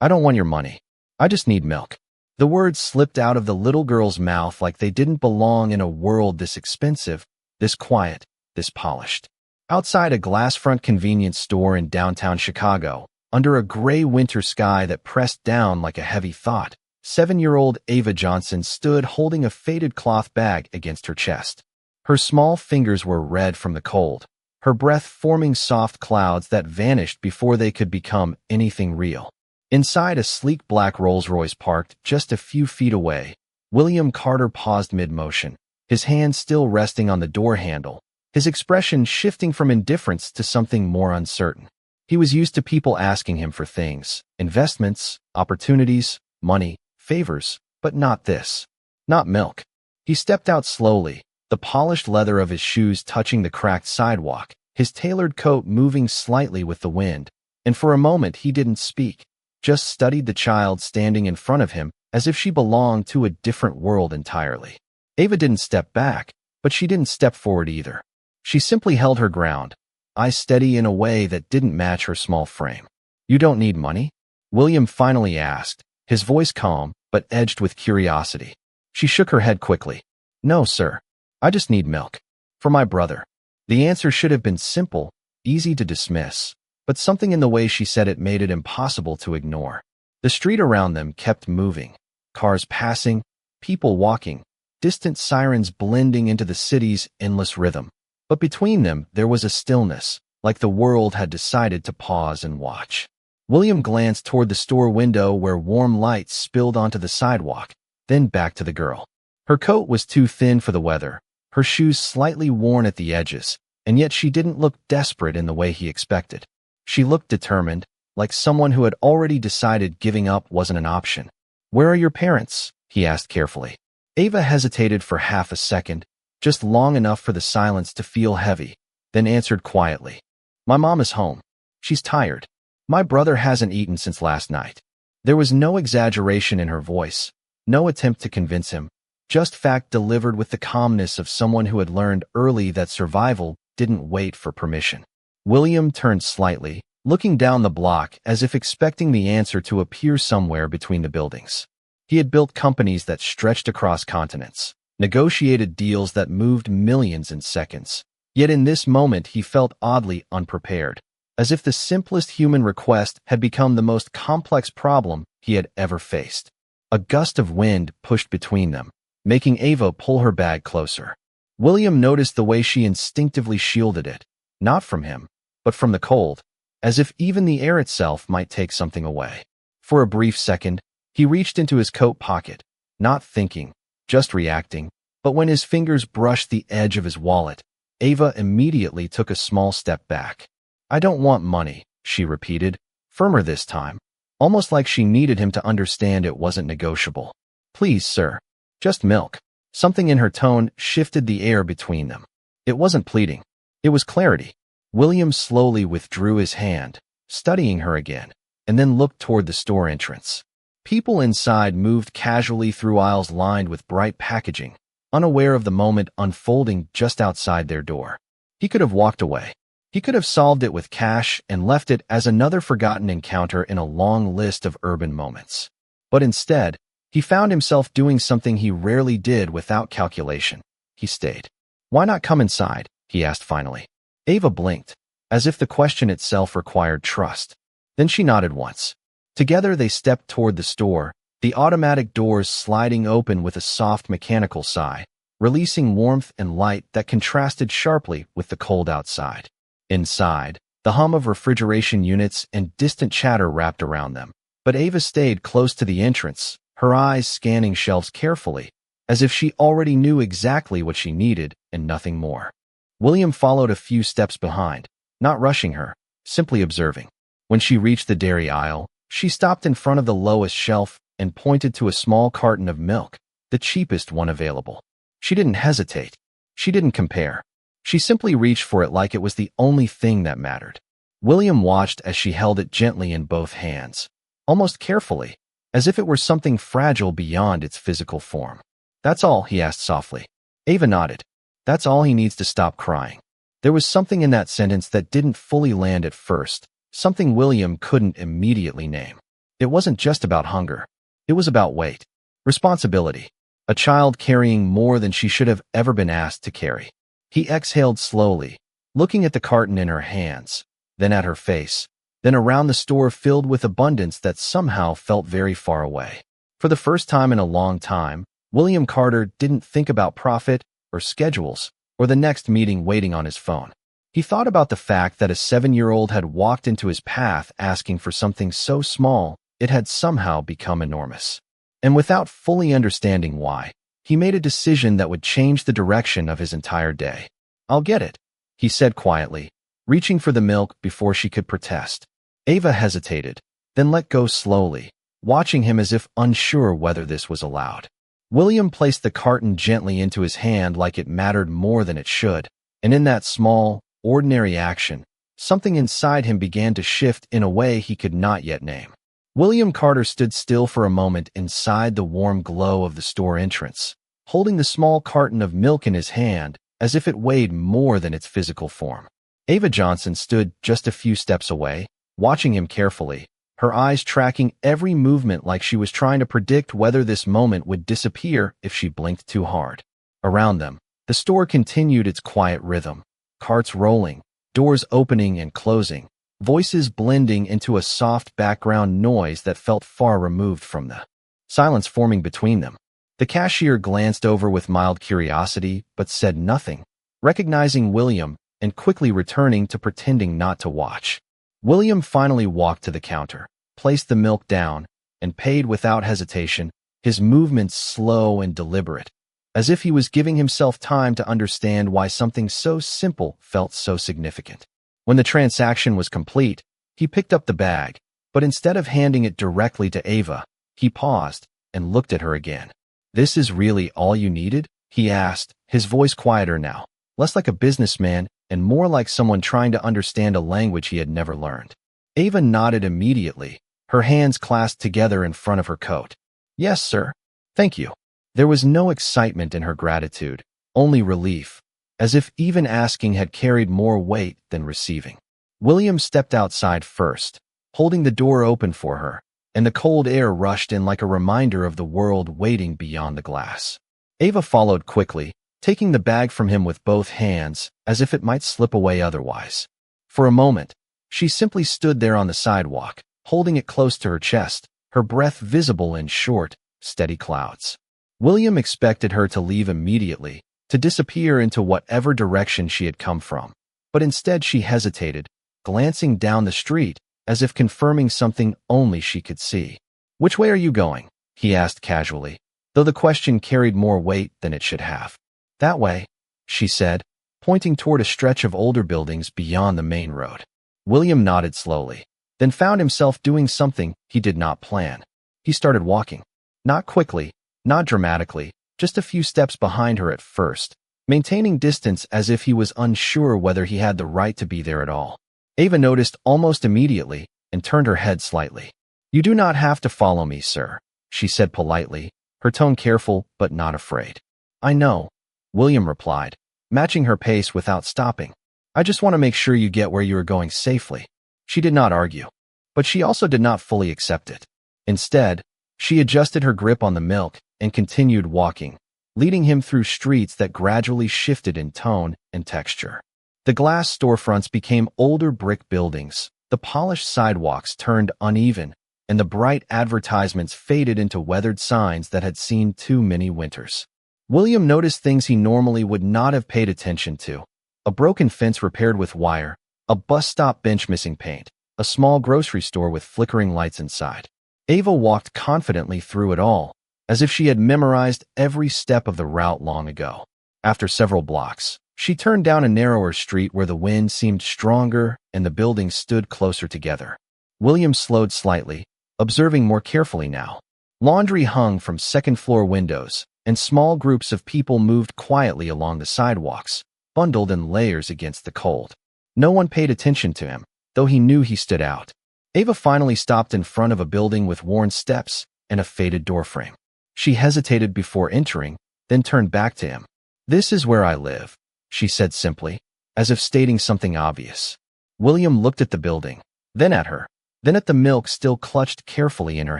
I don't want your money. I just need milk. The words slipped out of the little girl's mouth like they didn't belong in a world this expensive, this quiet, this polished. Outside a glass-front convenience store in downtown Chicago, under a gray winter sky that pressed down like a heavy thought, 7-year-old Ava Johnson stood holding a faded cloth bag against her chest. Her small fingers were red from the cold, her breath forming soft clouds that vanished before they could become anything real. Inside a sleek black Rolls-Royce parked just a few feet away, William Carter paused mid-motion, his hand still resting on the door handle, his expression shifting from indifference to something more uncertain. He was used to people asking him for things, investments, opportunities, money, favors, but not this. Not milk. He stepped out slowly, the polished leather of his shoes touching the cracked sidewalk, his tailored coat moving slightly with the wind, and for a moment he didn't speak, just studied the child standing in front of him as if she belonged to a different world entirely. Ava didn't step back, but she didn't step forward either. She simply held her ground, eyes steady in a way that didn't match her small frame. You don't need money? William finally asked, his voice calm, but edged with curiosity. She shook her head quickly. No, sir. I just need milk. For my brother. The answer should have been simple, easy to dismiss, but something in the way she said it made it impossible to ignore. The street around them kept moving, cars passing, people walking, distant sirens blending into the city's endless rhythm. But between them, there was a stillness, like the world had decided to pause and watch. William glanced toward the store window where warm light spilled onto the sidewalk, then back to the girl. Her coat was too thin for the weather, her shoes slightly worn at the edges, and yet she didn't look desperate in the way he expected. She looked determined, like someone who had already decided giving up wasn't an option. Where are your parents? He asked carefully. Ava hesitated for half a second, just long enough for the silence to feel heavy, then answered quietly. My mom is home. She's tired. My brother hasn't eaten since last night. There was no exaggeration in her voice, no attempt to convince him, just fact delivered with the calmness of someone who had learned early that survival didn't wait for permission. William turned slightly, looking down the block as if expecting the answer to appear somewhere between the buildings. He had built companies that stretched across continents, negotiated deals that moved millions in seconds. Yet in this moment he felt oddly unprepared, as if the simplest human request had become the most complex problem he had ever faced. A gust of wind pushed between them, making Ava pull her bag closer. William noticed the way she instinctively shielded it, not from him, but from the cold, as if even the air itself might take something away. For a brief second, he reached into his coat pocket, not thinking, just reacting, but when his fingers brushed the edge of his wallet, Ava immediately took a small step back. I don't want money, she repeated, firmer this time, almost like she needed him to understand it wasn't negotiable. Please, sir. Just milk. Something in her tone shifted the air between them. It wasn't pleading. It was clarity. William slowly withdrew his hand, studying her again, and then looked toward the store entrance. People inside moved casually through aisles lined with bright packaging, unaware of the moment unfolding just outside their door. He could have walked away. He could have solved it with cash and left it as another forgotten encounter in a long list of urban moments. But instead, he found himself doing something he rarely did without calculation. He stayed. Why not come inside? He asked finally. Ava blinked, as if the question itself required trust. Then she nodded once. Together they stepped toward the store, the automatic doors sliding open with a soft mechanical sigh, releasing warmth and light that contrasted sharply with the cold outside. Inside, the hum of refrigeration units and distant chatter wrapped around them, but Ava stayed close to the entrance, her eyes scanning shelves carefully, as if she already knew exactly what she needed and nothing more. William followed a few steps behind, not rushing her, simply observing. When she reached the dairy aisle, she stopped in front of the lowest shelf and pointed to a small carton of milk, the cheapest one available. She didn't hesitate. She didn't compare. She simply reached for it like it was the only thing that mattered. William watched as she held it gently in both hands, almost carefully, as if it were something fragile beyond its physical form. That's all, he asked softly. Ava nodded. That's all he needs to stop crying. There was something in that sentence that didn't fully land at first, something William couldn't immediately name. It wasn't just about hunger. It was about weight, responsibility, a child carrying more than she should have ever been asked to carry. He exhaled slowly, looking at the carton in her hands, then at her face, then around the store filled with abundance that somehow felt very far away. For the first time in a long time, William Carter didn't think about profit or schedules or the next meeting waiting on his phone. He thought about the fact that a 7-year-old had walked into his path asking for something so small it had somehow become enormous. And without fully understanding why, he made a decision that would change the direction of his entire day. "I'll get it," he said quietly, reaching for the milk before she could protest. Ava hesitated, then let go slowly, watching him as if unsure whether this was allowed. William placed the carton gently into his hand like it mattered more than it should, and in that small, ordinary action, something inside him began to shift in a way he could not yet name. William Carter stood still for a moment inside the warm glow of the store entrance, holding the small carton of milk in his hand as if it weighed more than its physical form. Ava Johnson stood just a few steps away, watching him carefully, her eyes tracking every movement like she was trying to predict whether this moment would disappear if she blinked too hard. Around them, the store continued its quiet rhythm, carts rolling, doors opening and closing, voices blending into a soft background noise that felt far removed from the silence forming between them. The cashier glanced over with mild curiosity but said nothing, recognizing William and quickly returning to pretending not to watch. William finally walked to the counter, placed the milk down, and paid without hesitation, his movements slow and deliberate, as if he was giving himself time to understand why something so simple felt so significant. When the transaction was complete, he picked up the bag, but instead of handing it directly to Ava, he paused and looked at her again. "This is really all you needed?" he asked, his voice quieter now, less like a businessman and more like someone trying to understand a language he had never learned. Ava nodded immediately, her hands clasped together in front of her coat. "Yes, sir. Thank you." There was no excitement in her gratitude, only relief, as if even asking had carried more weight than receiving. William stepped outside first, holding the door open for her, and the cold air rushed in like a reminder of the world waiting beyond the glass. Ava followed quickly, taking the bag from him with both hands, as if it might slip away otherwise. For a moment, she simply stood there on the sidewalk, holding it close to her chest, her breath visible in short, steady clouds. William expected her to leave immediately, to disappear into whatever direction she had come from. But instead she hesitated, glancing down the street, as if confirming something only she could see. "Which way are you going?" he asked casually, though the question carried more weight than it should have. "That way," she said, pointing toward a stretch of older buildings beyond the main road. William nodded slowly, then found himself doing something he did not plan. He started walking. Not quickly, not dramatically, just a few steps behind her at first, maintaining distance as if he was unsure whether he had the right to be there at all. Ava noticed almost immediately and turned her head slightly. "You do not have to follow me, sir," she said politely, her tone careful but not afraid. "I know," William replied, matching her pace without stopping. "I just want to make sure you get where you are going safely." She did not argue, but she also did not fully accept it. Instead, she adjusted her grip on the milk and continued walking, leading him through streets that gradually shifted in tone and texture. The glass storefronts became older brick buildings, the polished sidewalks turned uneven, and the bright advertisements faded into weathered signs that had seen too many winters. William noticed things he normally would not have paid attention to. A broken fence repaired with wire, a bus stop bench missing paint, a small grocery store with flickering lights inside. Ava walked confidently through it all, as if she had memorized every step of the route long ago. After several blocks, she turned down a narrower street where the wind seemed stronger and the buildings stood closer together. William slowed slightly, observing more carefully now. Laundry hung from second-floor windows, and small groups of people moved quietly along the sidewalks, bundled in layers against the cold. No one paid attention to him, though he knew he stood out. Ava finally stopped in front of a building with worn steps and a faded doorframe. She hesitated before entering, then turned back to him. "This is where I live," she said simply, as if stating something obvious. William looked at the building, then at her, then at the milk still clutched carefully in her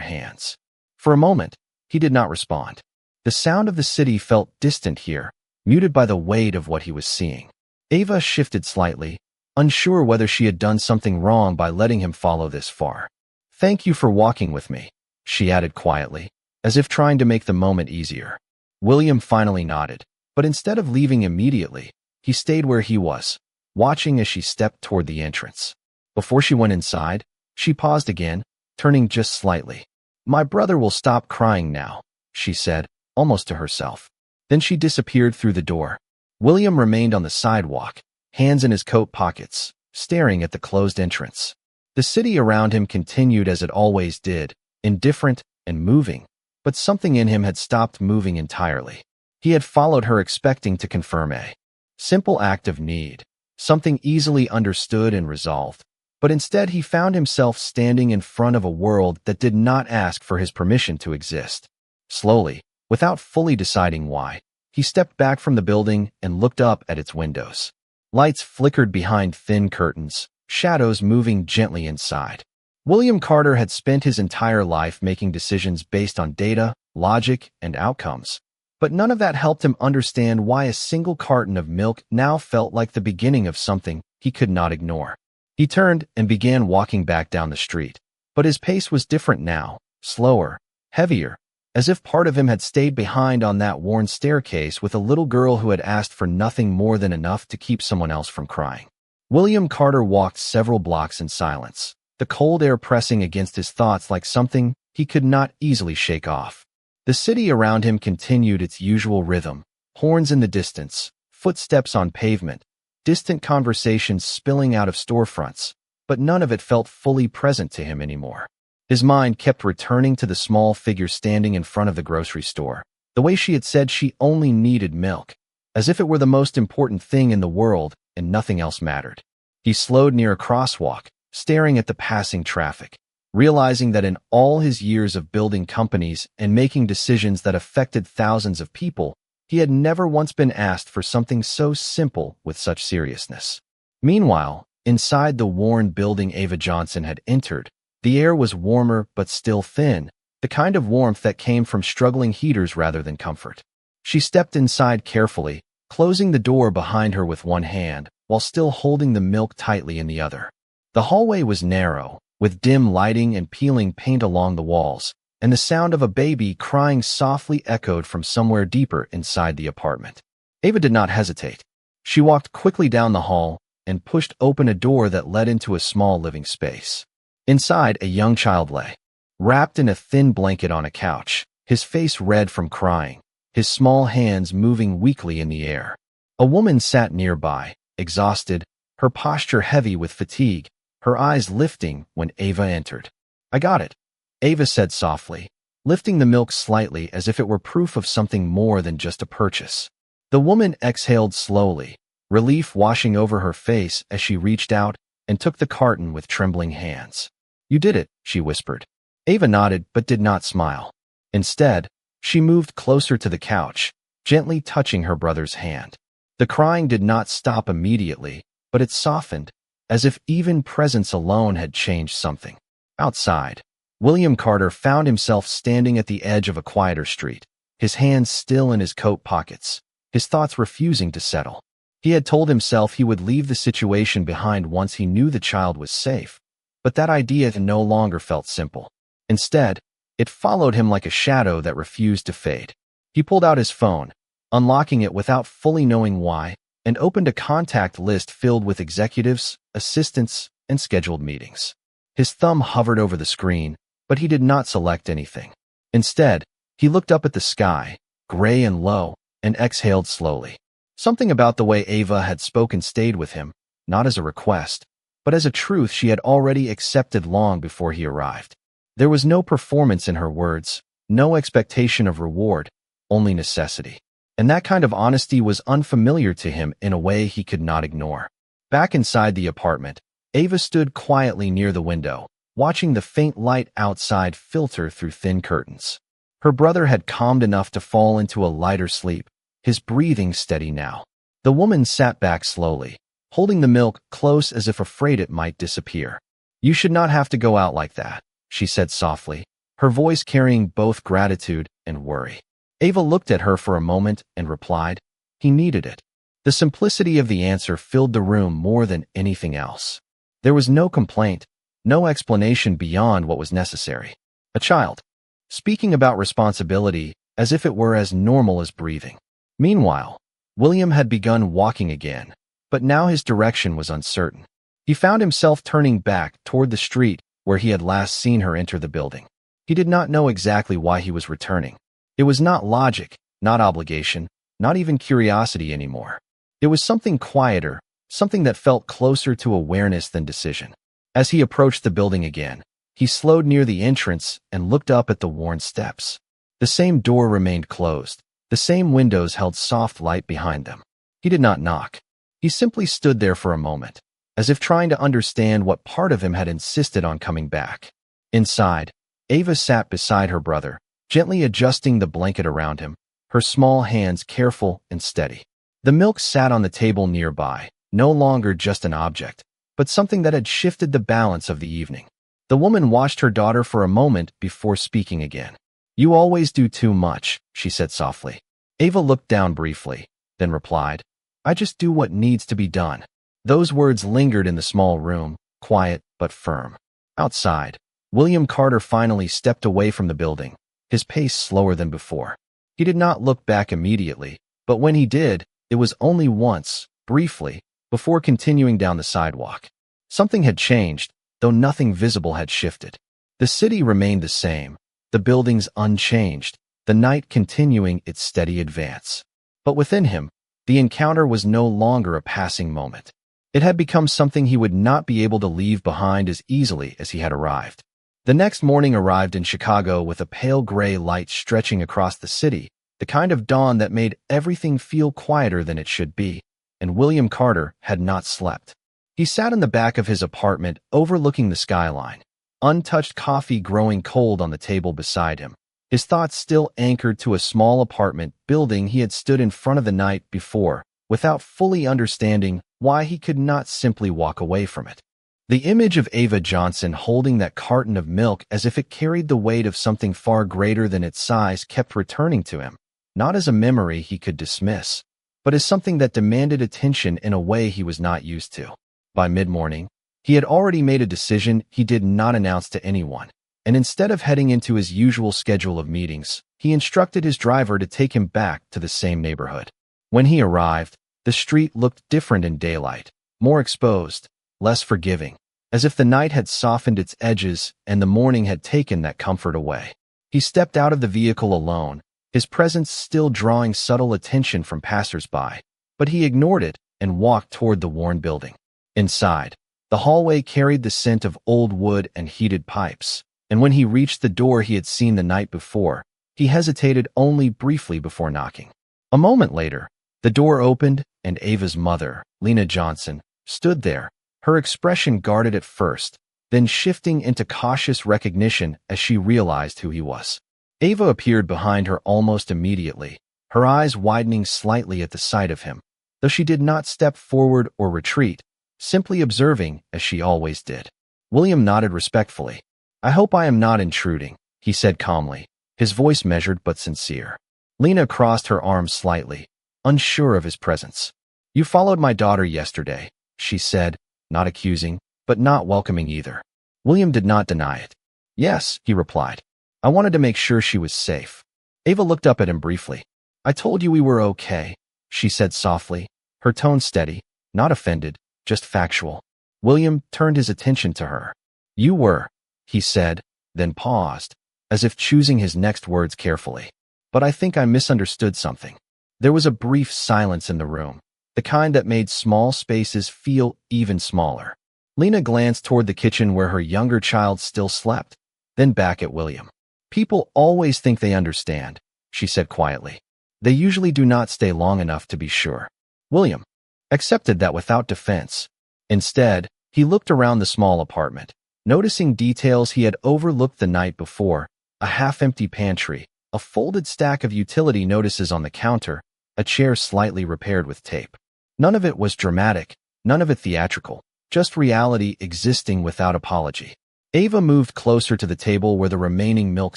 hands. For a moment, he did not respond. The sound of the city felt distant here, muted by the weight of what he was seeing. Ava shifted slightly, unsure whether she had done something wrong by letting him follow this far. "Thank you for walking with me," she added quietly, as if trying to make the moment easier. William finally nodded, but instead of leaving immediately, he stayed where he was, watching as she stepped toward the entrance. Before she went inside, she paused again, turning just slightly. "My brother will stop crying now," she said, almost to herself. Then she disappeared through the door. William remained on the sidewalk, hands in his coat pockets, staring at the closed entrance. The city around him continued as it always did, indifferent and moving, but something in him had stopped moving entirely. He had followed her expecting to confirm a simple act of need, something easily understood and resolved. But instead he found himself standing in front of a world that did not ask for his permission to exist. Slowly, without fully deciding why, he stepped back from the building and looked up at its windows. Lights flickered behind thin curtains, shadows moving gently inside. William Carter had spent his entire life making decisions based on data, logic, and outcomes. But none of that helped him understand why a single carton of milk now felt like the beginning of something he could not ignore. He turned and began walking back down the street. But his pace was different now, slower, heavier, as if part of him had stayed behind on that worn staircase with a little girl who had asked for nothing more than enough to keep someone else from crying. William Carter walked several blocks in silence, the cold air pressing against his thoughts like something he could not easily shake off. The city around him continued its usual rhythm, horns in the distance, footsteps on pavement, distant conversations spilling out of storefronts, but none of it felt fully present to him anymore. His mind kept returning to the small figure standing in front of the grocery store, the way she had said she only needed milk, as if it were the most important thing in the world and nothing else mattered. He slowed near a crosswalk, staring at the passing traffic, realizing that in all his years of building companies and making decisions that affected thousands of people, he had never once been asked for something so simple with such seriousness. Meanwhile, inside the worn building Ava Johnson had entered, the air was warmer but still thin, the kind of warmth that came from struggling heaters rather than comfort. She stepped inside carefully, closing the door behind her with one hand, while still holding the milk tightly in the other. The hallway was narrow, with dim lighting and peeling paint along the walls, and the sound of a baby crying softly echoed from somewhere deeper inside the apartment. Ava did not hesitate. She walked quickly down the hall and pushed open a door that led into a small living space. Inside, a young child lay, wrapped in a thin blanket on a couch, his face red from crying, his small hands moving weakly in the air. A woman sat nearby, exhausted, her posture heavy with fatigue, her eyes lifting when Ava entered. "I got it," Ava said softly, lifting the milk slightly as if it were proof of something more than just a purchase. The woman exhaled slowly, relief washing over her face as she reached out and took the carton with trembling hands. "You did it," she whispered. Ava nodded but did not smile. Instead, she moved closer to the couch, gently touching her brother's hand. The crying did not stop immediately, but it softened, as if even presence alone had changed something. Outside, William Carter found himself standing at the edge of a quieter street, his hands still in his coat pockets, his thoughts refusing to settle. He had told himself he would leave the situation behind once he knew the child was safe, but that idea no longer felt simple. Instead, it followed him like a shadow that refused to fade. He pulled out his phone, unlocking it without fully knowing why, and opened a contact list filled with executives, assistants, and scheduled meetings. His thumb hovered over the screen, but he did not select anything. Instead, he looked up at the sky, gray and low, and exhaled slowly. Something about the way Ava had spoken stayed with him, not as a request, but as a truth she had already accepted long before he arrived. There was no performance in her words, no expectation of reward, only necessity. And that kind of honesty was unfamiliar to him in a way he could not ignore. Back inside the apartment, Ava stood quietly near the window, watching the faint light outside filter through thin curtains. Her brother had calmed enough to fall into a lighter sleep, his breathing steady now. The woman sat back slowly, holding the milk close as if afraid it might disappear. You should not have to go out like that, she said softly, her voice carrying both gratitude and worry. Ava looked at her for a moment and replied, he needed it. The simplicity of the answer filled the room more than anything else. There was no complaint, no explanation beyond what was necessary. A child, speaking about responsibility as if it were as normal as breathing. Meanwhile, William had begun walking again, but now his direction was uncertain. He found himself turning back toward the street where he had last seen her enter the building. He did not know exactly why he was returning. It was not logic, not obligation, not even curiosity anymore. It was something quieter, something that felt closer to awareness than decision. As he approached the building again, he slowed near the entrance and looked up at the worn steps. The same door remained closed. The same windows held soft light behind them. He did not knock. He simply stood there for a moment, as if trying to understand what part of him had insisted on coming back. Inside, Ava sat beside her brother, gently adjusting the blanket around him, her small hands careful and steady. The milk sat on the table nearby, no longer just an object, but something that had shifted the balance of the evening. The woman watched her daughter for a moment before speaking again. You always do too much, she said softly. Ava looked down briefly, then replied, I just do what needs to be done. Those words lingered in the small room, quiet but firm. Outside, William Carter finally stepped away from the building, his pace slower than before. He did not look back immediately, but when he did, it was only once, briefly, before continuing down the sidewalk. Something had changed, though nothing visible had shifted. The city remained the same, the buildings unchanged, the night continuing its steady advance. But within him, the encounter was no longer a passing moment. It had become something he would not be able to leave behind as easily as he had arrived. The next morning arrived in Chicago with a pale gray light stretching across the city, the kind of dawn that made everything feel quieter than it should be, and William Carter had not slept. He sat in the back of his apartment overlooking the skyline, untouched coffee growing cold on the table beside him, his thoughts still anchored to a small apartment building he had stood in front of the night before, without fully understanding why he could not simply walk away from it. The image of Ava Johnson holding that carton of milk as if it carried the weight of something far greater than its size kept returning to him, not as a memory he could dismiss, but as something that demanded attention in a way he was not used to. By mid-morning, he had already made a decision he did not announce to anyone, and instead of heading into his usual schedule of meetings, he instructed his driver to take him back to the same neighborhood. When he arrived, the street looked different in daylight, more exposed, less forgiving, as if the night had softened its edges and the morning had taken that comfort away. He stepped out of the vehicle alone, his presence still drawing subtle attention from passers-by, but he ignored it and walked toward the worn building. Inside, the hallway carried the scent of old wood and heated pipes, and when he reached the door he had seen the night before, he hesitated only briefly before knocking. A moment later, the door opened and Ava's mother, Lena Johnson, stood there, her expression guarded at first, then shifting into cautious recognition as she realized who he was. Ava appeared behind her almost immediately, her eyes widening slightly at the sight of him, though she did not step forward or retreat, simply observing as she always did. William nodded respectfully. I hope I am not intruding, he said calmly, his voice measured but sincere. Lena crossed her arms slightly, unsure of his presence. You followed my daughter yesterday, she said, not accusing, but not welcoming either. William did not deny it. Yes, he replied. I wanted to make sure she was safe. Ava looked up at him briefly. I told you we were okay, she said softly, her tone steady, not offended, just factual. William turned his attention to her. You were, he said, then paused, as if choosing his next words carefully. But I think I misunderstood something. There was a brief silence in the room, the kind that made small spaces feel even smaller. Lena glanced toward the kitchen where her younger child still slept, then back at William. People always think they understand, she said quietly. They usually do not stay long enough to be sure. William accepted that without defense. Instead, he looked around the small apartment, noticing details he had overlooked the night before, a half-empty pantry, a folded stack of utility notices on the counter, a chair slightly repaired with tape. None of it was dramatic, none of it theatrical, just reality existing without apology. Ava moved closer to the table where the remaining milk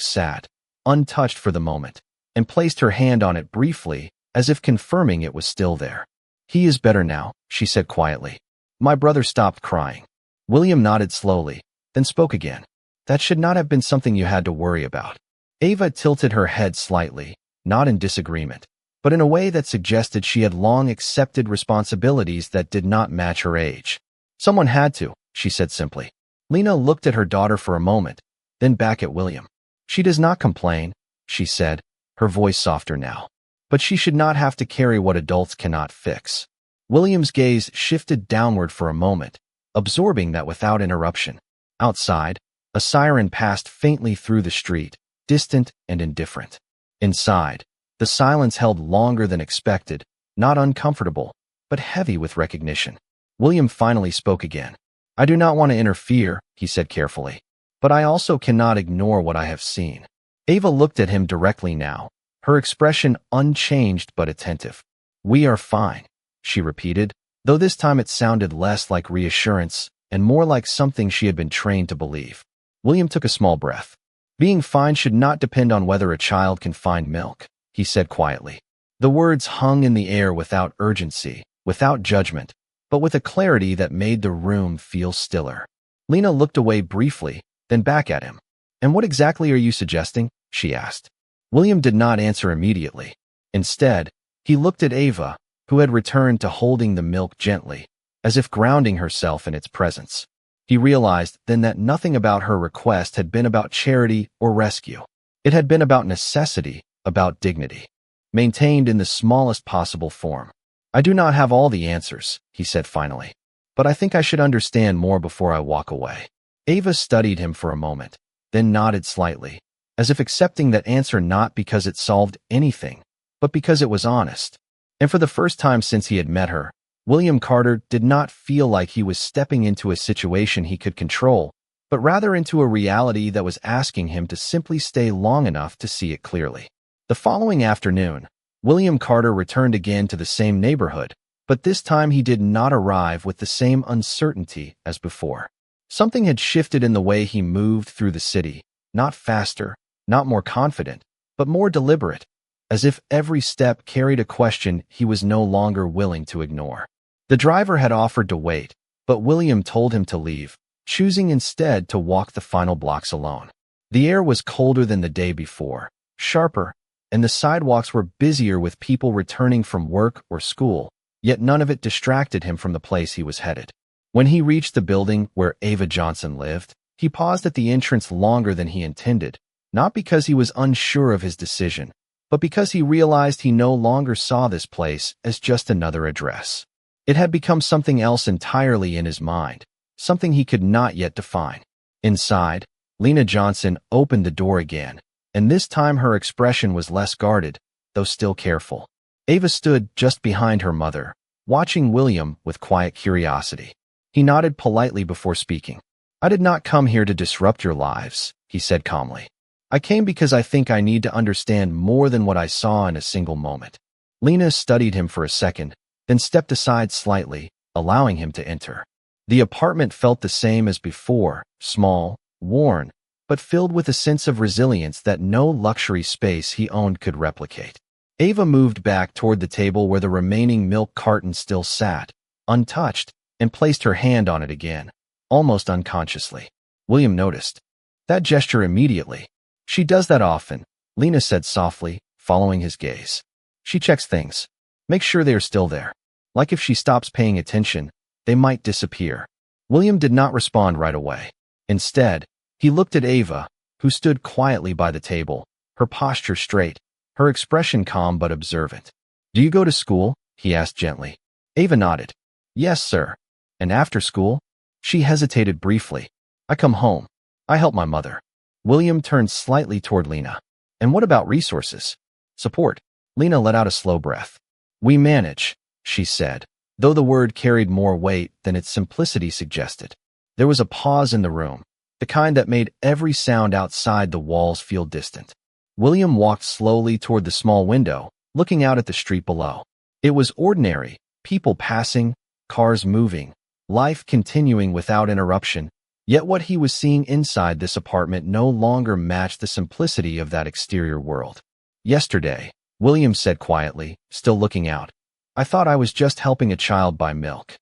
sat, untouched for the moment, and placed her hand on it briefly, as if confirming it was still there. "He is better now," she said quietly. "My brother stopped crying." William nodded slowly, then spoke again. "That should not have been something you had to worry about." Ava tilted her head slightly, not in disagreement, but in a way that suggested she had long accepted responsibilities that did not match her age. "Someone had to," she said simply. Lena looked at her daughter for a moment, then back at William. "She does not complain," she said, her voice softer now. "But she should not have to carry what adults cannot fix." William's gaze shifted downward for a moment, absorbing that without interruption. Outside, a siren passed faintly through the street, distant and indifferent. Inside, the silence held longer than expected, not uncomfortable, but heavy with recognition. William finally spoke again. "I do not want to interfere," he said carefully, "but I also cannot ignore what I have seen." Ava looked at him directly now, her expression unchanged but attentive. "We are fine," she repeated, though this time it sounded less like reassurance and more like something she had been trained to believe. William took a small breath. "Being fine should not depend on whether a child can find milk," he said quietly. The words hung in the air without urgency, without judgment, but with a clarity that made the room feel stiller. Lena looked away briefly, then back at him. "And what exactly are you suggesting?" she asked. William did not answer immediately. Instead, he looked at Ava, who had returned to holding the milk gently, as if grounding herself in its presence. He realized then that nothing about her request had been about charity or rescue. It had been about necessity, about dignity, maintained in the smallest possible form. "I do not have all the answers," he said finally, "but I think I should understand more before I walk away." Ava studied him for a moment, then nodded slightly, as if accepting that answer not because it solved anything, but because it was honest. And for the first time since he had met her, William Carter did not feel like he was stepping into a situation he could control, but rather into a reality that was asking him to simply stay long enough to see it clearly. The following afternoon, William Carter returned again to the same neighborhood, but this time he did not arrive with the same uncertainty as before. Something had shifted in the way he moved through the city, not faster, not more confident, but more deliberate, as if every step carried a question he was no longer willing to ignore. The driver had offered to wait, but William told him to leave, choosing instead to walk the final blocks alone. The air was colder than the day before, sharper, and the sidewalks were busier with people returning from work or school, yet none of it distracted him from the place he was headed. When he reached the building where Ava Johnson lived, he paused at the entrance longer than he intended, not because he was unsure of his decision, but because he realized he no longer saw this place as just another address. It had become something else entirely in his mind, something he could not yet define. Inside, Lena Johnson opened the door again, and this time her expression was less guarded, though still careful. Ava stood just behind her mother, watching William with quiet curiosity. He nodded politely before speaking. "I did not come here to disrupt your lives," he said calmly. "I came because I think I need to understand more than what I saw in a single moment." Lena studied him for a second, then stepped aside slightly, allowing him to enter. The apartment felt the same as before, small, worn, but filled with a sense of resilience that no luxury space he owned could replicate. Ava moved back toward the table where the remaining milk carton still sat, untouched, and placed her hand on it again, almost unconsciously. William noticed that gesture immediately. "She does that often," Lena said softly, following his gaze. "She checks things. Make sure they are still there. Like if she stops paying attention, they might disappear." William did not respond right away. Instead, he looked at Ava, who stood quietly by the table, her posture straight, her expression calm but observant. "Do you go to school?" he asked gently. Ava nodded. "Yes, sir." "And after school?" She hesitated briefly. "I come home. I help my mother." William turned slightly toward Lena. "And what about resources? Support?" Lena let out a slow breath. "We manage," she said, though the word carried more weight than its simplicity suggested. There was a pause in the room, the kind that made every sound outside the walls feel distant. William walked slowly toward the small window, looking out at the street below. It was ordinary, people passing, cars moving, life continuing without interruption, yet what he was seeing inside this apartment no longer matched the simplicity of that exterior world. "Yesterday," William said quietly, still looking out, "I thought I was just helping a child buy milk."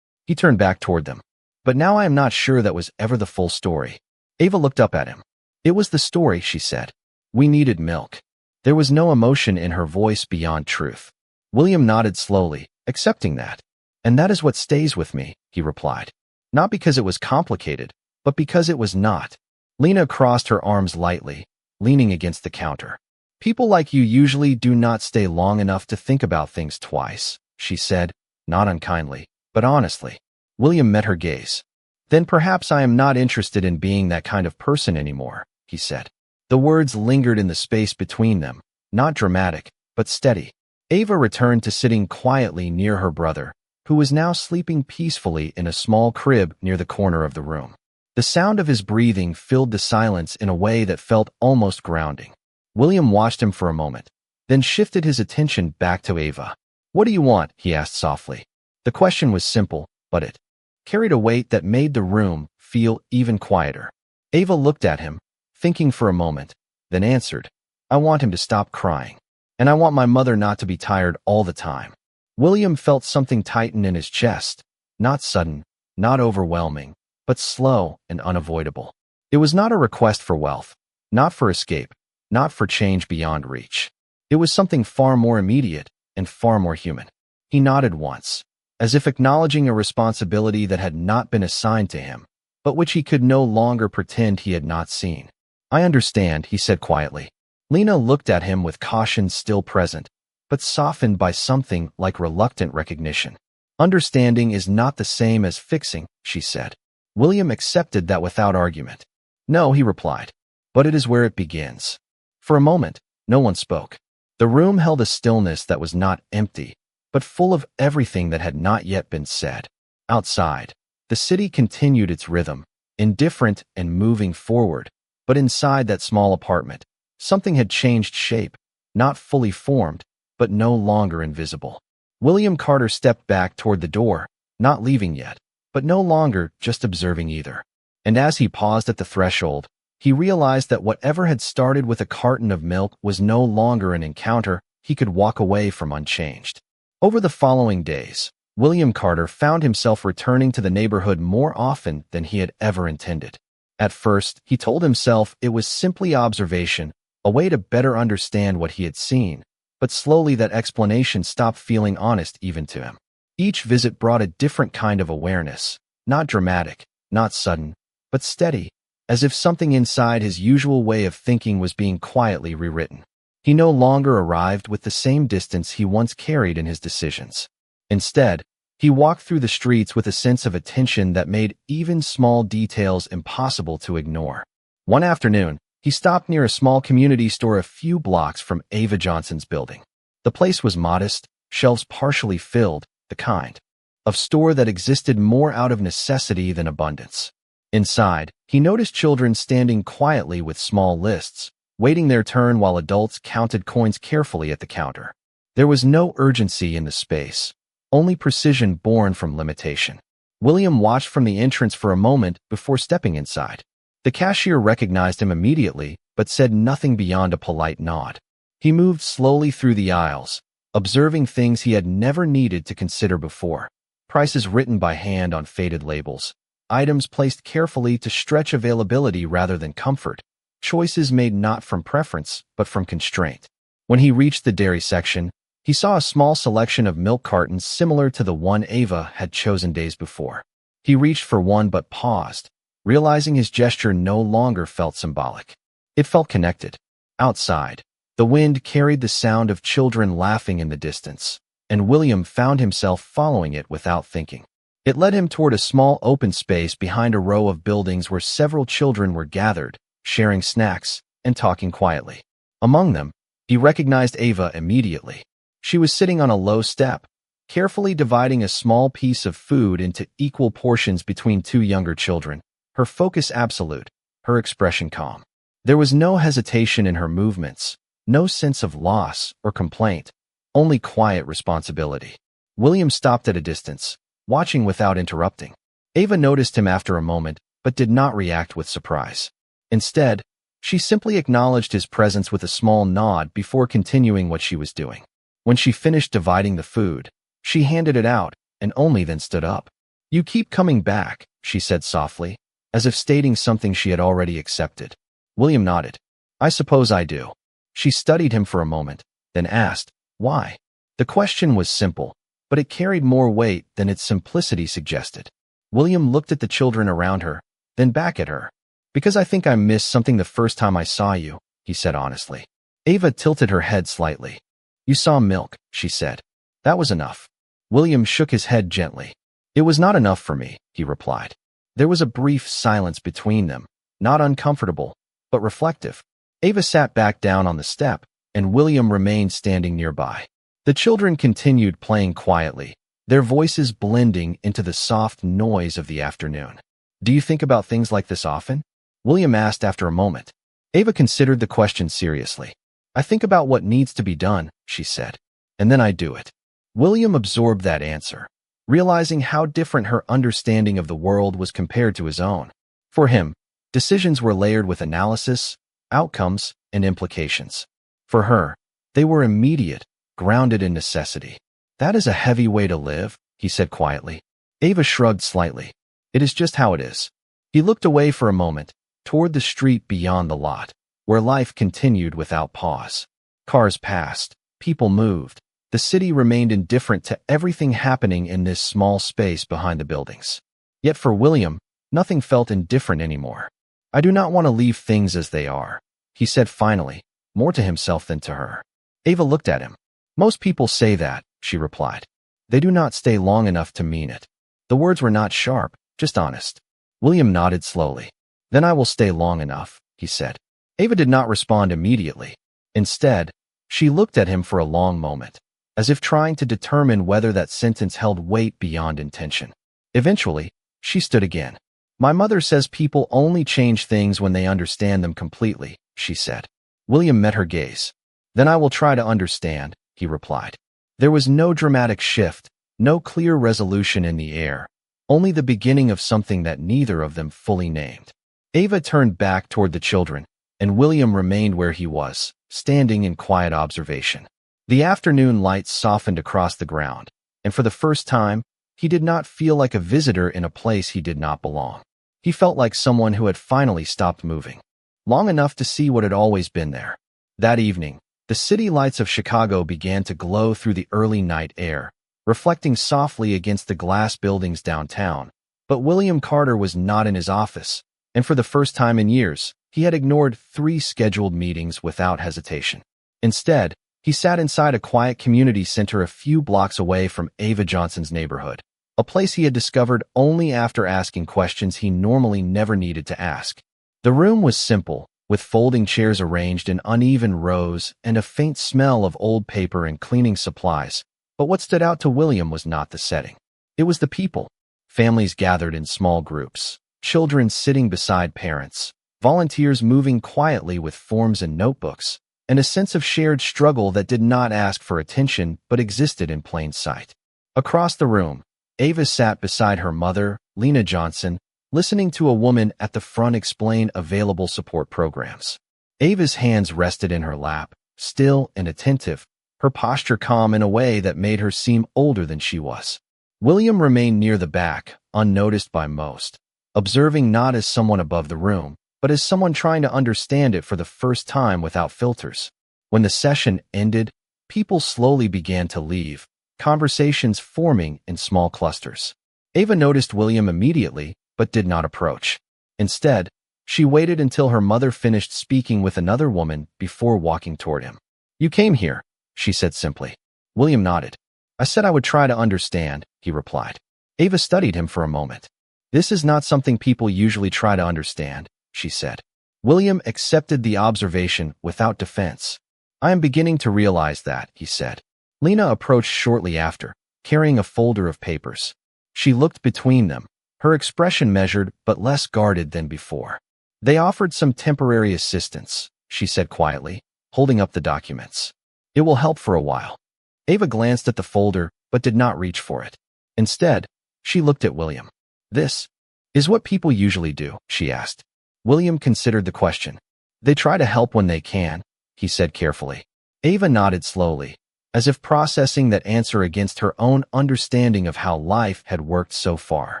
He turned back toward them. "But now I am not sure that was ever the full story." Ava looked up at him. "It was the story," she said. "We needed milk." There was no emotion in her voice beyond truth. William nodded slowly, accepting that. "And that is what stays with me," he replied. "Not because it was complicated, but because it was not." Lena crossed her arms lightly, leaning against the counter. "People like you usually do not stay long enough to think about things twice," she said, not unkindly, but honestly. William met her gaze. "Then perhaps I am not interested in being that kind of person anymore," he said. The words lingered in the space between them, not dramatic, but steady. Ava returned to sitting quietly near her brother, who was now sleeping peacefully in a small crib near the corner of the room. The sound of his breathing filled the silence in a way that felt almost grounding. William watched him for a moment, then shifted his attention back to Ava. "What do you want?" he asked softly. The question was simple, but it carried a weight that made the room feel even quieter. Ava looked at him, thinking for a moment, then answered, "I want him to stop crying. And I want my mother not to be tired all the time." William felt something tighten in his chest, not sudden, not overwhelming, but slow and unavoidable. It was not a request for wealth, not for escape, not for change beyond reach. It was something far more immediate and far more human. He nodded once, as if acknowledging a responsibility that had not been assigned to him, but which he could no longer pretend he had not seen. "I understand," he said quietly. Lena looked at him with caution still present, but softened by something like reluctant recognition. "Understanding is not the same as fixing," she said. William accepted that without argument. "No," he replied, "but it is where it begins." For a moment, no one spoke. The room held a stillness that was not empty, but full of everything that had not yet been said. Outside, the city continued its rhythm, indifferent and moving forward, but inside that small apartment, something had changed shape, not fully formed, but no longer invisible. William Carter stepped back toward the door, not leaving yet, but no longer just observing either. And as he paused at the threshold, he realized that whatever had started with a carton of milk was no longer an encounter he could walk away from unchanged. Over the following days, William Carter found himself returning to the neighborhood more often than he had ever intended. At first, he told himself it was simply observation, a way to better understand what he had seen, but slowly that explanation stopped feeling honest even to him. Each visit brought a different kind of awareness, not dramatic, not sudden, but steady, as if something inside his usual way of thinking was being quietly rewritten. He no longer arrived with the same distance he once carried in his decisions. Instead, he walked through the streets with a sense of attention that made even small details impossible to ignore. One afternoon, he stopped near a small community store a few blocks from Ava Johnson's building. The place was modest, shelves partially filled, the kind of store that existed more out of necessity than abundance. Inside, he noticed children standing quietly with small lists, waiting their turn while adults counted coins carefully at the counter. There was no urgency in the space, only precision born from limitation. William watched from the entrance for a moment before stepping inside. The cashier recognized him immediately, but said nothing beyond a polite nod. He moved slowly through the aisles, observing things he had never needed to consider before. Prices written by hand on faded labels, items placed carefully to stretch availability rather than comfort, choices made not from preference, but from constraint. When he reached the dairy section, he saw a small selection of milk cartons similar to the one Ava had chosen days before. He reached for one but paused, realizing his gesture no longer felt symbolic. It felt connected. Outside, the wind carried the sound of children laughing in the distance, and William found himself following it without thinking. It led him toward a small open space behind a row of buildings where several children were gathered, sharing snacks and talking quietly. Among them, he recognized Ava immediately. She was sitting on a low step, carefully dividing a small piece of food into equal portions between two younger children, her focus absolute, her expression calm. There was no hesitation in her movements, no sense of loss or complaint, only quiet responsibility. William stopped at a distance, watching without interrupting. Ava noticed him after a moment, but did not react with surprise. Instead, she simply acknowledged his presence with a small nod before continuing what she was doing. When she finished dividing the food, she handed it out and only then stood up. "You keep coming back," she said softly, as if stating something she had already accepted. William nodded. "I suppose I do." She studied him for a moment, then asked, "Why?" The question was simple, but it carried more weight than its simplicity suggested. William looked at the children around her, then back at her. "Because I think I missed something the first time I saw you," he said honestly. Ava tilted her head slightly. "You saw milk," she said. "That was enough." William shook his head gently. "It was not enough for me," he replied. There was a brief silence between them, not uncomfortable, but reflective. Ava sat back down on the step, and William remained standing nearby. The children continued playing quietly, their voices blending into the soft noise of the afternoon. "Do you think about things like this often?" William asked after a moment. Ava considered the question seriously. "I think about what needs to be done," she said, "and then I do it." William absorbed that answer, realizing how different her understanding of the world was compared to his own. For him, decisions were layered with analysis, outcomes, and implications. For her, they were immediate, grounded in necessity. "That is a heavy way to live," he said quietly. Ava shrugged slightly. "It is just how it is." He looked away for a moment, toward the street beyond the lot, where life continued without pause. Cars passed, people moved. The city remained indifferent to everything happening in this small space behind the buildings. Yet for William, nothing felt indifferent anymore. "I do not want to leave things as they are," he said finally, more to himself than to her. Ava looked at him. "Most people say that," she replied. "They do not stay long enough to mean it." The words were not sharp, just honest. William nodded slowly. "Then I will stay long enough," he said. Ava did not respond immediately. Instead, she looked at him for a long moment, as if trying to determine whether that sentence held weight beyond intention. Eventually, she stood again. "My mother says people only change things when they understand them completely," she said. William met her gaze. "Then I will try to understand," he replied. There was no dramatic shift, no clear resolution in the air, only the beginning of something that neither of them fully named. Ava turned back toward the children, and William remained where he was, standing in quiet observation. The afternoon light softened across the ground, and for the first time, he did not feel like a visitor in a place he did not belong. He felt like someone who had finally stopped moving, long enough to see what had always been there. That evening, the city lights of Chicago began to glow through the early night air, reflecting softly against the glass buildings downtown. But William Carter was not in his office, and for the first time in years, he had ignored 3 scheduled meetings without hesitation. Instead, he sat inside a quiet community center a few blocks away from Ava Johnson's neighborhood, a place he had discovered only after asking questions he normally never needed to ask. The room was simple, with folding chairs arranged in uneven rows and a faint smell of old paper and cleaning supplies. But what stood out to William was not the setting. It was the people. Families gathered in small groups, children sitting beside parents, volunteers moving quietly with forms and notebooks, and a sense of shared struggle that did not ask for attention but existed in plain sight. Across the room, Ava sat beside her mother, Lena Johnson, listening to a woman at the front explain available support programs. Ava's hands rested in her lap, still and attentive, her posture calm in a way that made her seem older than she was. William remained near the back, unnoticed by most, observing not as someone above the room, but as someone trying to understand it for the first time without filters. When the session ended, people slowly began to leave, conversations forming in small clusters. Ava noticed William immediately, but did not approach. Instead, she waited until her mother finished speaking with another woman before walking toward him. "You came here," she said simply. William nodded. "I said I would try to understand," he replied. Ava studied him for a moment. "This is not something people usually try to understand," she said. William accepted the observation without defense. "I am beginning to realize that," he said. Lena approached shortly after, carrying a folder of papers. She looked between them, her expression measured but less guarded than before. "They offered some temporary assistance," she said quietly, holding up the documents. "It will help for a while." Ava glanced at the folder but did not reach for it. Instead, she looked at William. This is what people usually do, she asked. William considered the question. They try to help when they can, he said carefully. Ava nodded slowly, as if processing that answer against her own understanding of how life had worked so far.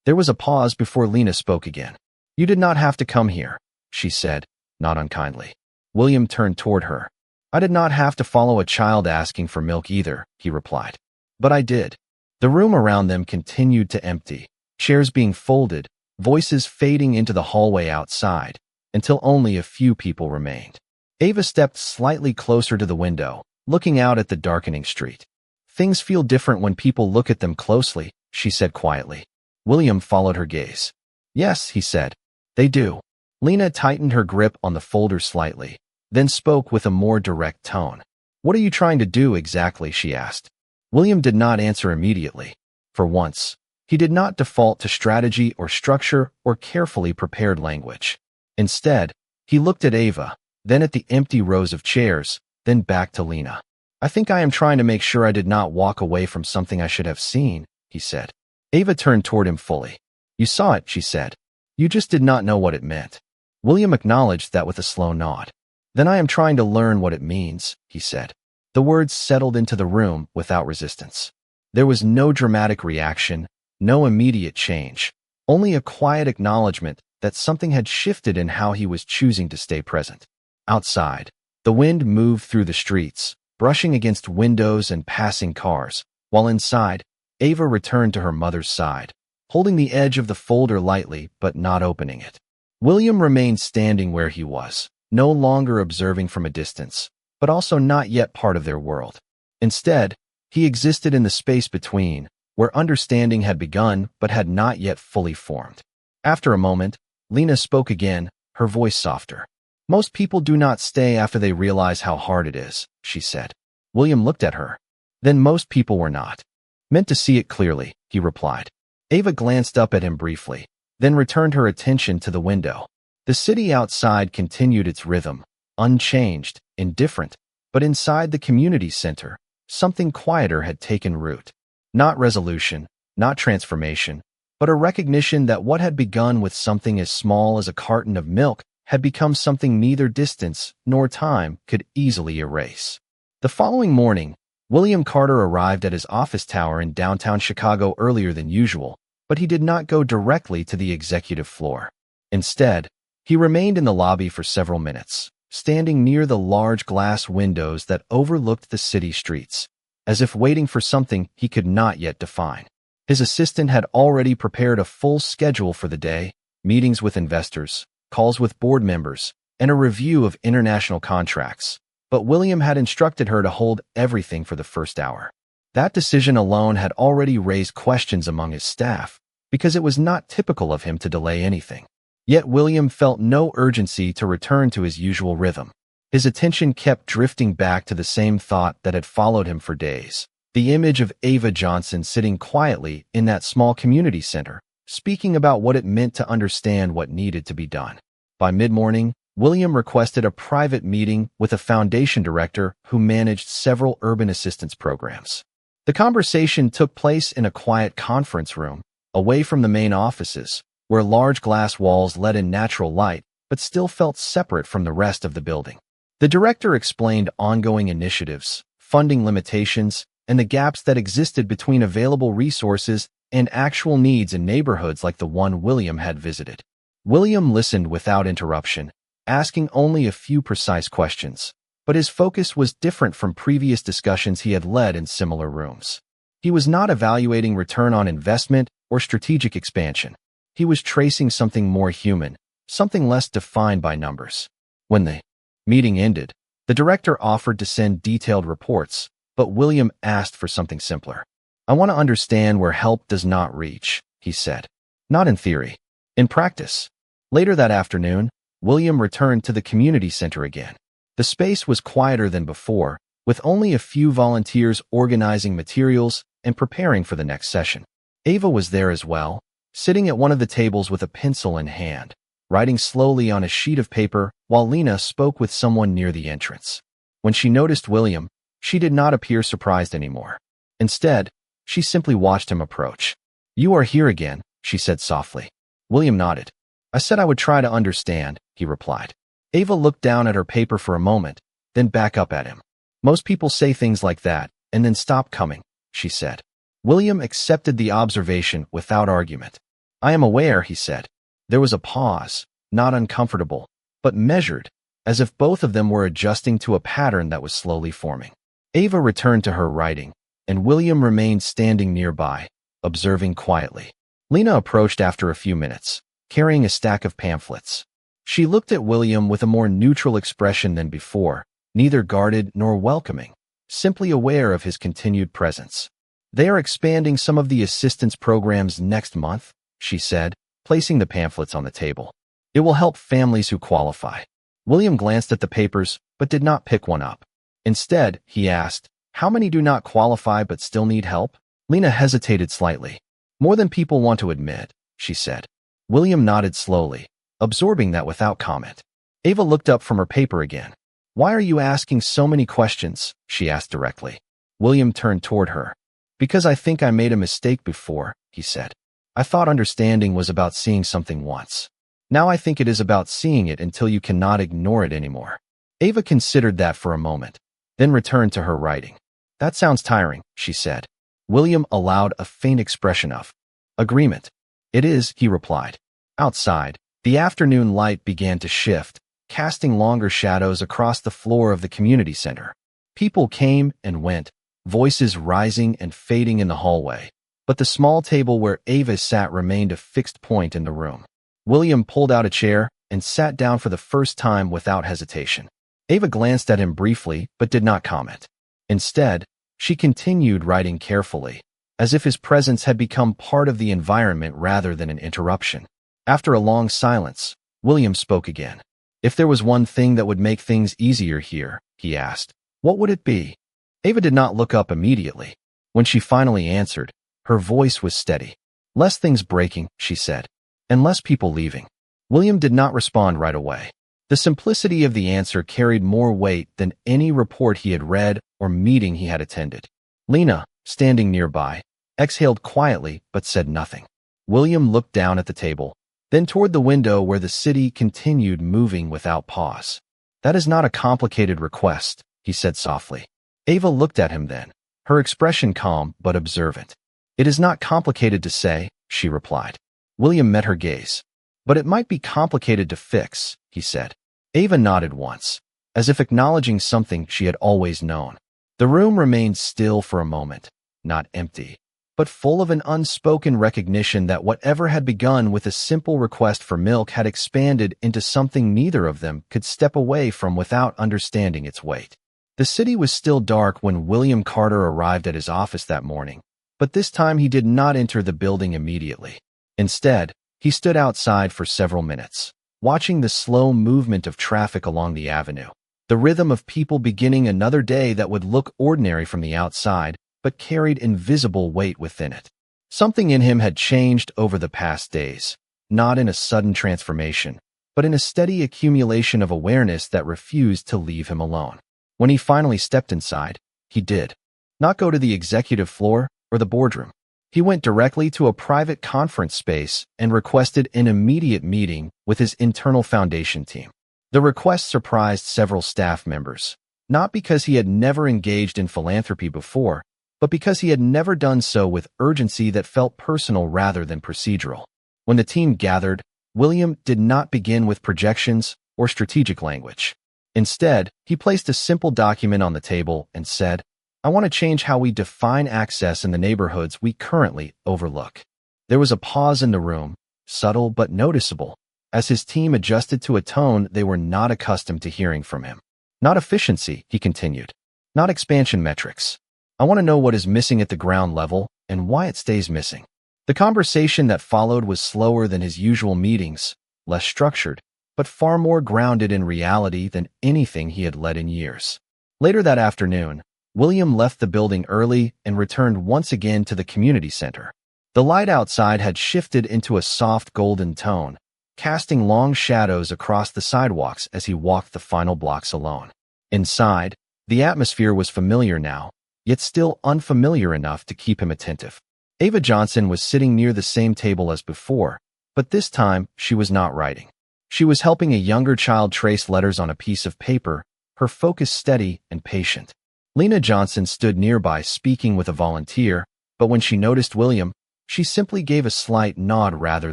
There was a pause before Lena spoke again. You did not have to come here, she said, not unkindly. William turned toward her. I did not have to follow a child asking for milk either, he replied. But I did. The room around them continued to empty, chairs being folded, voices fading into the hallway outside, until only a few people remained. Ava stepped slightly closer to the window, looking out at the darkening street. Things feel different when people look at them closely, she said quietly. William followed her gaze. Yes, he said. They do. Lena tightened her grip on the folder slightly, then spoke with a more direct tone. What are you trying to do exactly, she asked. William did not answer immediately. For once, he did not default to strategy or structure or carefully prepared language. Instead, he looked at Ava, then at the empty rows of chairs, then back to Lena. I think I am trying to make sure I did not walk away from something I should have seen, he said. Ava turned toward him fully. You saw it, she said. You just did not know what it meant. William acknowledged that with a slow nod. Then I am trying to learn what it means, he said. The words settled into the room without resistance. There was no dramatic reaction, no immediate change, only a quiet acknowledgement that something had shifted in how he was choosing to stay present. Outside, the wind moved through the streets, brushing against windows and passing cars, while inside, Ava returned to her mother's side, holding the edge of the folder lightly but not opening it. William remained standing where he was, no longer observing from a distance, but also not yet part of their world. Instead, he existed in the space between, where understanding had begun but had not yet fully formed. After a moment, Lena spoke again, her voice softer. Most people do not stay after they realize how hard it is, she said. William looked at her. Then most people were not meant to see it clearly, he replied. Ava glanced up at him briefly, then returned her attention to the window. The city outside continued its rhythm, unchanged, indifferent, but inside the community center, something quieter had taken root. Not resolution, not transformation, but a recognition that what had begun with something as small as a carton of milk had become something neither distance nor time could easily erase. The following morning, William Carter arrived at his office tower in downtown Chicago earlier than usual, but he did not go directly to the executive floor. Instead, he remained in the lobby for several minutes, standing near the large glass windows that overlooked the city streets, as if waiting for something he could not yet define. His assistant had already prepared a full schedule for the day, meetings with investors, calls with board members, and a review of international contracts, but William had instructed her to hold everything for the first hour. That decision alone had already raised questions among his staff, because it was not typical of him to delay anything. Yet William felt no urgency to return to his usual rhythm. His attention kept drifting back to the same thought that had followed him for days. The image of Ava Johnson sitting quietly in that small community center, speaking about what it meant to understand what needed to be done. By mid-morning, William requested a private meeting with a foundation director who managed several urban assistance programs. The conversation took place in a quiet conference room, away from the main offices, where large glass walls let in natural light but still felt separate from the rest of the building. The director explained ongoing initiatives, funding limitations, and the gaps that existed between available resources and actual needs in neighborhoods like the one William had visited. William listened without interruption, asking only a few precise questions, but his focus was different from previous discussions he had led in similar rooms. He was not evaluating return on investment or strategic expansion. He was tracing something more human, something less defined by numbers. When the meeting ended, the director offered to send detailed reports, but William asked for something simpler. I want to understand where help does not reach, he said. Not in theory, in practice. Later that afternoon, William returned to the community center again. The space was quieter than before, with only a few volunteers organizing materials and preparing for the next session. Ava was there as well, sitting at one of the tables with a pencil in hand, writing slowly on a sheet of paper while Lena spoke with someone near the entrance. When she noticed William, she did not appear surprised anymore. Instead, she simply watched him approach. You are here again, she said softly. William nodded. I said I would try to understand, he replied. Ava looked down at her paper for a moment, then back up at him. Most people say things like that, and then stop coming, she said. William accepted the observation without argument. I am aware, he said. There was a pause, not uncomfortable, but measured, as if both of them were adjusting to a pattern that was slowly forming. Ava returned to her writing, and William remained standing nearby, observing quietly. Lena approached after a few minutes, carrying a stack of pamphlets. She looked at William with a more neutral expression than before, neither guarded nor welcoming, simply aware of his continued presence. They are expanding some of the assistance programs next month, she said, placing the pamphlets on the table. It will help families who qualify. William glanced at the papers, but did not pick one up. Instead, he asked, how many do not qualify but still need help? Lena hesitated slightly. More than people want to admit, she said. William nodded slowly, absorbing that without comment. Ava looked up from her paper again. Why are you asking so many questions? She asked directly. William turned toward her. Because I think I made a mistake before, he said. I thought understanding was about seeing something once. Now I think it is about seeing it until you cannot ignore it anymore. Ava considered that for a moment, then returned to her writing. That sounds tiring, she said. William allowed a faint expression of agreement. It is, he replied. Outside, the afternoon light began to shift, casting longer shadows across the floor of the community center. People came and went, voices rising and fading in the hallway, but the small table where Ava sat remained a fixed point in the room. William pulled out a chair and sat down for the first time without hesitation. Ava glanced at him briefly but did not comment. Instead, she continued writing carefully, as if his presence had become part of the environment rather than an interruption. After a long silence, William spoke again. If there was one thing that would make things easier here, he asked, what would it be? Ava did not look up immediately. When she finally answered, her voice was steady. Less things breaking, she said, and less people leaving. William did not respond right away. The simplicity of the answer carried more weight than any report he had read or meeting he had attended. Lena, standing nearby, exhaled quietly but said nothing. William looked down at the table, then toward the window where the city continued moving without pause. That is not a complicated request, he said softly. Ava looked at him then, her expression calm but observant. It is not complicated to say, she replied. William met her gaze. But it might be complicated to fix, he said. Ava nodded once, as if acknowledging something she had always known. The room remained still for a moment, not empty, but full of an unspoken recognition that whatever had begun with a simple request for milk had expanded into something neither of them could step away from without understanding its weight. The city was still dark when William Carter arrived at his office that morning, but this time he did not enter the building immediately. Instead, he stood outside for several minutes, watching the slow movement of traffic along the avenue, the rhythm of people beginning another day that would look ordinary from the outside, but carried invisible weight within it. Something in him had changed over the past days, not in a sudden transformation, but in a steady accumulation of awareness that refused to leave him alone. When he finally stepped inside, he did not go to the executive floor or the boardroom. He went directly to a private conference space and requested an immediate meeting with his internal foundation team. The request surprised several staff members, not because he had never engaged in philanthropy before, but because he had never done so with urgency that felt personal rather than procedural. When the team gathered, William did not begin with projections or strategic language. Instead, he placed a simple document on the table and said, I want to change how we define access in the neighborhoods we currently overlook. There was a pause in the room, subtle but noticeable, as his team adjusted to a tone they were not accustomed to hearing from him. Not efficiency, he continued. Not expansion metrics. I want to know what is missing at the ground level and why it stays missing. The conversation that followed was slower than his usual meetings, less structured, but far more grounded in reality than anything he had led in years. Later that afternoon, William left the building early and returned once again to the community center. The light outside had shifted into a soft golden tone, casting long shadows across the sidewalks as he walked the final blocks alone. Inside, the atmosphere was familiar now, yet still unfamiliar enough to keep him attentive. Ava Johnson was sitting near the same table as before, but this time she was not writing. She was helping a younger child trace letters on a piece of paper, her focus steady and patient. Lena Johnson stood nearby speaking with a volunteer, but when she noticed William, she simply gave a slight nod rather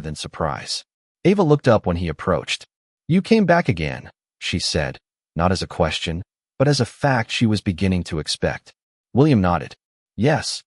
than surprise. Ava looked up when he approached. "You came back again," she said, not as a question, but as a fact she was beginning to expect. William nodded. "Yes."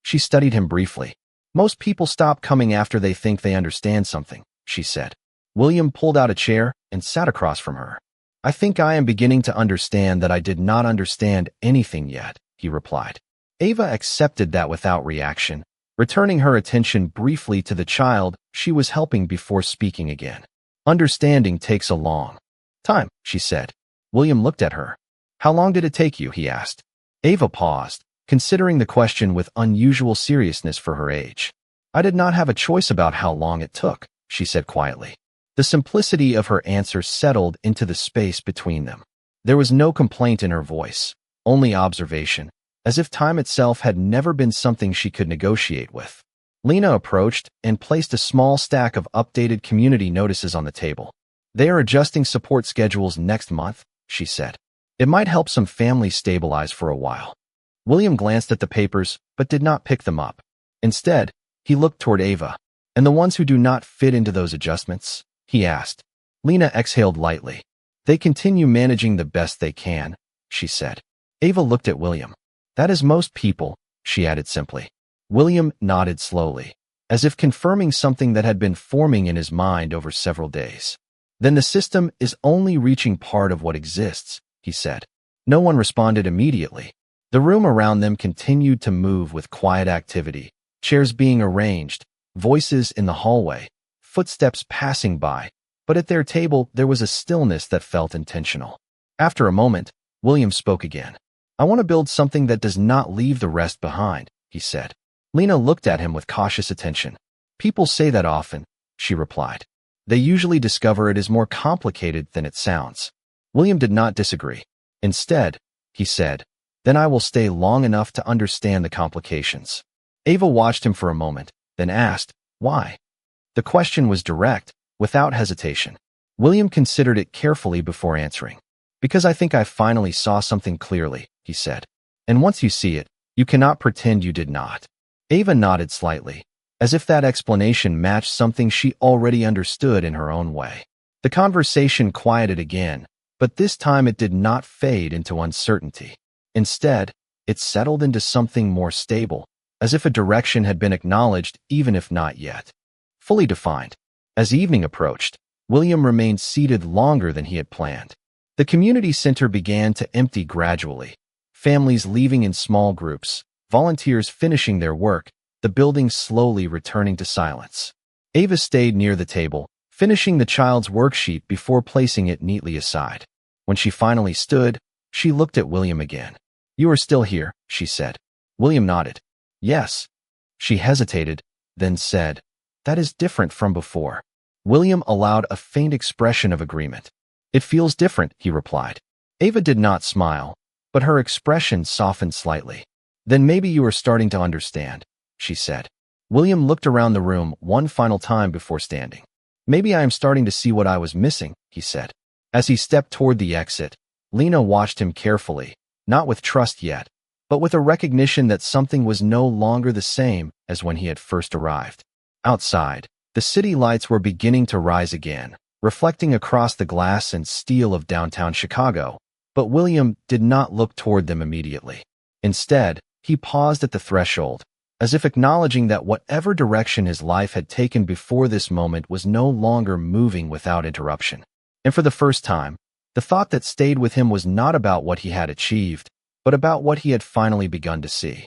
She studied him briefly. "Most people stop coming after they think they understand something," she said. William pulled out a chair and sat across from her. "I think I am beginning to understand that I did not understand anything yet," he replied. Ava accepted that without reaction, returning her attention briefly to the child she was helping before speaking again. "Understanding takes a long time," she said. William looked at her. "How long did it take you?" he asked. Ava paused, considering the question with unusual seriousness for her age. "I did not have a choice about how long it took," she said quietly. The simplicity of her answer settled into the space between them. There was no complaint in her voice, only observation, as if time itself had never been something she could negotiate with. Lena approached and placed a small stack of updated community notices on the table. "They are adjusting support schedules next month," she said. "It might help some families stabilize for a while." William glanced at the papers, but did not pick them up. Instead, he looked toward Ava. "And the ones who do not fit into those adjustments?" he asked. Lena exhaled lightly. "They continue managing the best they can," she said. Ava looked at William. "That is most people," she added simply. William nodded slowly, as if confirming something that had been forming in his mind over several days. "Then the system is only reaching part of what exists," he said. No one responded immediately. The room around them continued to move with quiet activity, chairs being arranged, voices in the hallway, footsteps passing by, but at their table there was a stillness that felt intentional. After a moment, William spoke again. "I want to build something that does not leave the rest behind," he said. Lena looked at him with cautious attention. "People say that often," she replied. "They usually discover it is more complicated than it sounds." William did not disagree. "Instead," he said, "then I will stay long enough to understand the complications." Ava watched him for a moment, then asked, "Why?" The question was direct, without hesitation. William considered it carefully before answering. "Because I think I finally saw something clearly," he said. "And once you see it, you cannot pretend you did not." Ava nodded slightly, as if that explanation matched something she already understood in her own way. The conversation quieted again, but this time it did not fade into uncertainty. Instead, it settled into something more stable, as if a direction had been acknowledged even if not yet fully defined. As evening approached, William remained seated longer than he had planned. The community center began to empty gradually, families leaving in small groups, volunteers finishing their work, the building slowly returning to silence. Ava stayed near the table, finishing the child's worksheet before placing it neatly aside. When she finally stood, she looked at William again. "You are still here," she said. William nodded. "Yes." She hesitated, then said, "That is different from before." William allowed a faint expression of agreement. "It feels different," he replied. Ava did not smile, but her expression softened slightly. "Then maybe you are starting to understand," she said. William looked around the room one final time before standing. "Maybe I am starting to see what I was missing," he said. As he stepped toward the exit, Lena watched him carefully, not with trust yet, but with a recognition that something was no longer the same as when he had first arrived. Outside, the city lights were beginning to rise again, reflecting across the glass and steel of downtown Chicago, but William did not look toward them immediately. Instead, he paused at the threshold, as if acknowledging that whatever direction his life had taken before this moment was no longer moving without interruption. And for the first time, the thought that stayed with him was not about what he had achieved, but about what he had finally begun to see.